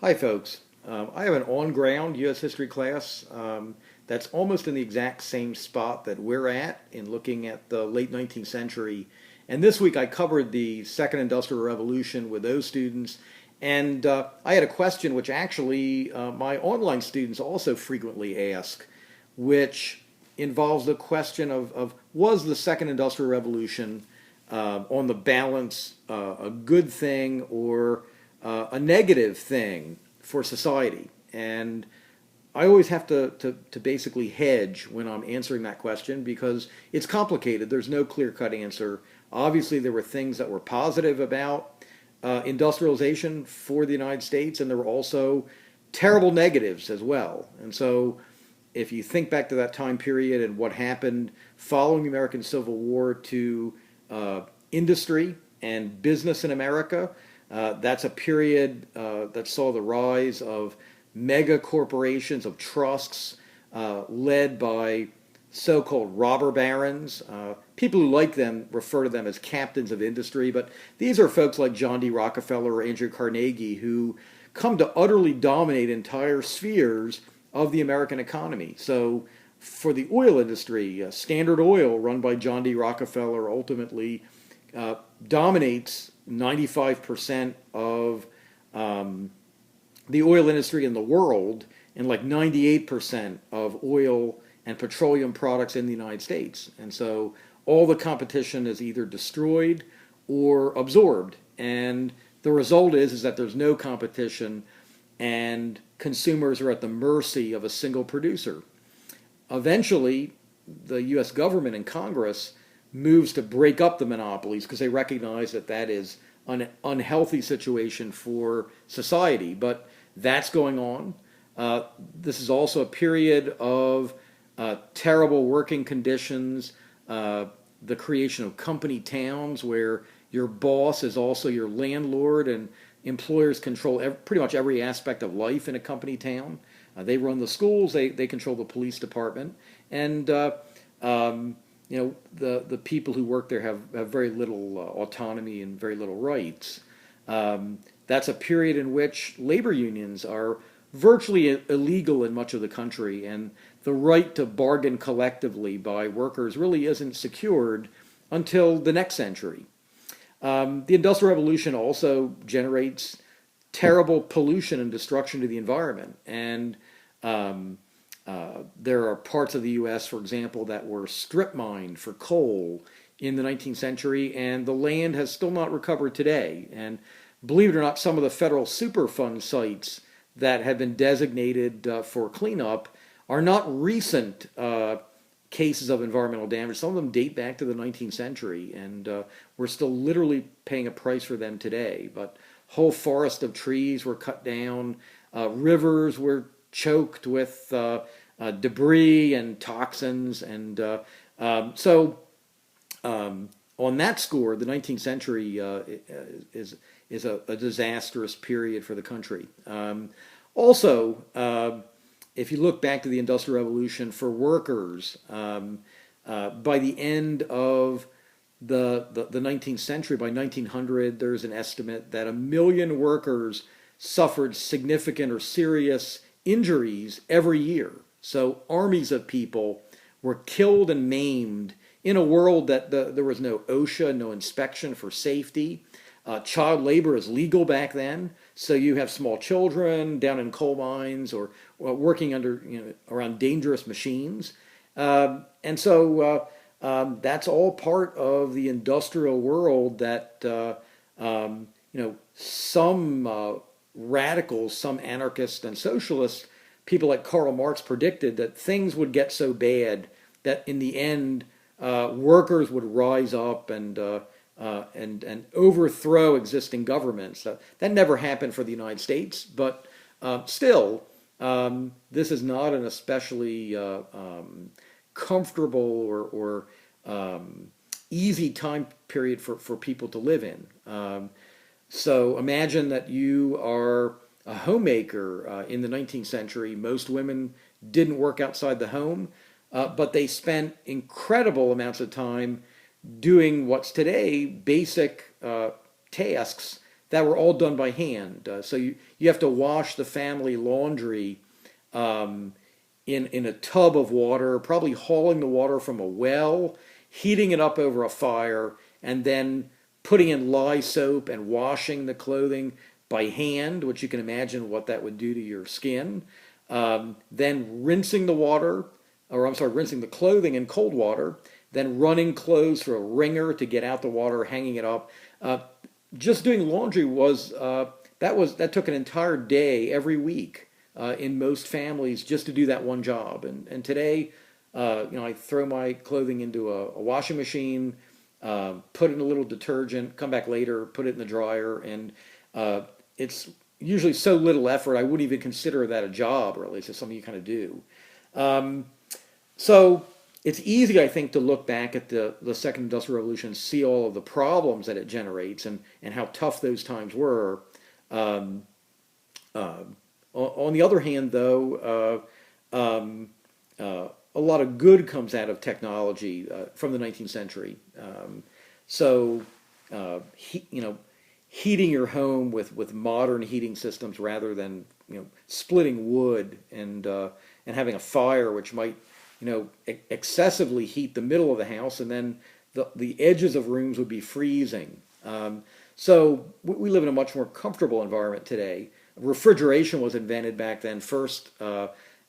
Hi, folks. I have an on-ground U.S. history class that's almost in the exact same spot that we're at in looking at the late 19th century. And this week I covered the Second Industrial Revolution with those students. And I had a question which actually my online students also frequently ask, which involves the question of was the Second Industrial Revolution on the balance a good thing or a negative thing for society? And I always have to basically hedge when I'm answering that question because it's complicated. There's no clear-cut answer. Obviously, there were things that were positive about industrialization for the United States, and there were also terrible negatives as well. And so if you think back to that time period and what happened following the American Civil War to industry and business in America, that's a period that saw the rise of mega corporations, of trusts led by so-called robber barons. People who like them refer to them as captains of industry, but these are folks like John D. Rockefeller or Andrew Carnegie who come to utterly dominate entire spheres of the American economy. So for the oil industry, Standard Oil, run by John D. Rockefeller, ultimately dominates 95% of the oil industry in the world and like 98% of oil and petroleum products in the United States. And so all the competition is either destroyed or absorbed. And the result is that there's no competition and consumers are at the mercy of a single producer. Eventually, the U.S. government and Congress moves to break up the monopolies because they recognize that that is an unhealthy situation for society. But that's going on. This is also a period of terrible working conditions, the creation of company towns where your boss is also your landlord and employers control pretty much every aspect of life in a company town. They run the schools, they control the police department, and the people who work there have very little autonomy and very little rights. That's a period in which labor unions are virtually illegal in much of the country, and the right to bargain collectively by workers really isn't secured until the next century. The Industrial Revolution also generates terrible pollution and destruction to the environment, and there are parts of the U.S., for example, that were strip mined for coal in the 19th century, and the land has still not recovered today. And believe it or not, some of the federal Superfund sites that have been designated for cleanup are not recent cases of environmental damage. Some of them date back to the 19th century, and we're still literally paying a price for them today. But whole forests of trees were cut down, rivers were choked with debris and toxins, and so on that score, the 19th century is a disastrous period for the country. Also, if you look back to the Industrial Revolution for workers, by the end of the 19th century, by 1900, there's an estimate that 1 million workers suffered significant or serious injuries every year. So armies of people were killed and maimed in a world that there was no OSHA, no inspection for safety. Child labor is legal back then, so you have small children down in coal mines or working around dangerous machines. And so that's all part of the industrial world that some radicals, some anarchists and socialists, people like Karl Marx predicted that things would get so bad that in the end workers would rise up and overthrow existing governments. That never happened for the United States, but still, this is not an especially comfortable or easy time period for people to live in. So imagine that you are a homemaker in the 19th century. Most women didn't work outside the home, but they spent incredible amounts of time doing what's today basic tasks that were all done by hand. So you have to wash the family laundry um, in a tub of water, probably hauling the water from a well, heating it up over a fire, and then putting in lye soap and washing the clothing by hand, which you can imagine what that would do to your skin. Then rinsing the water, or I'm sorry, rinsing the clothing in cold water, then running clothes through a wringer to get out the water, hanging it up. Just doing laundry that took an entire day every week in most families just to do that one job. And today, I throw my clothing into a washing machine, put in a little detergent, come back later, put it in the dryer, and it's usually so little effort I wouldn't even consider that a job, or at least it's something you kind of do. Um, so it's easy, I think, to look back at the Second Industrial Revolution and see all of the problems that it generates and how tough those times were. Um, uh, on the other hand, though, a lot of good comes out of technology from the 19th century. So, heating your home with modern heating systems rather than splitting wood and having a fire, which might excessively heat the middle of the house, and then the edges of rooms would be freezing. So we live in a much more comfortable environment today. Refrigeration was invented back then, first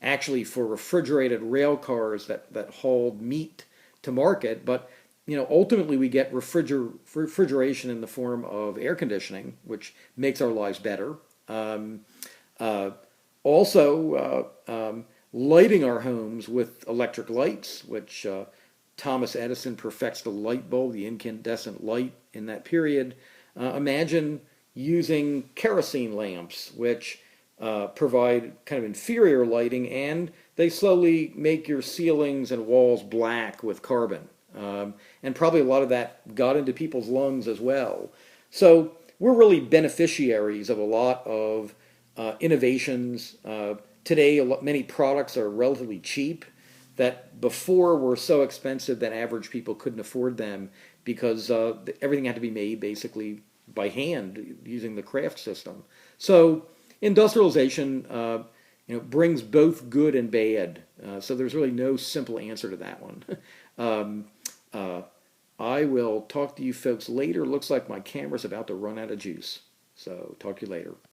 actually for refrigerated rail cars that hauled meat to market, but ultimately we get refrigeration in the form of air conditioning, which makes our lives better. Um, also, lighting our homes with electric lights, which Thomas Edison perfects the light bulb, the incandescent light in that period. Imagine using kerosene lamps, which provide kind of inferior lighting, and they slowly make your ceilings and walls black with carbon. And probably a lot of that got into people's lungs as well. So we're really beneficiaries of a lot of innovations. Today, many products are relatively cheap that before were so expensive that average people couldn't afford them because everything had to be made basically by hand using the craft system. So industrialization, brings both good and bad. So there's really no simple answer to that one. um, uh, I will talk to you folks later. Looks like my camera's about to run out of juice. So talk to you later.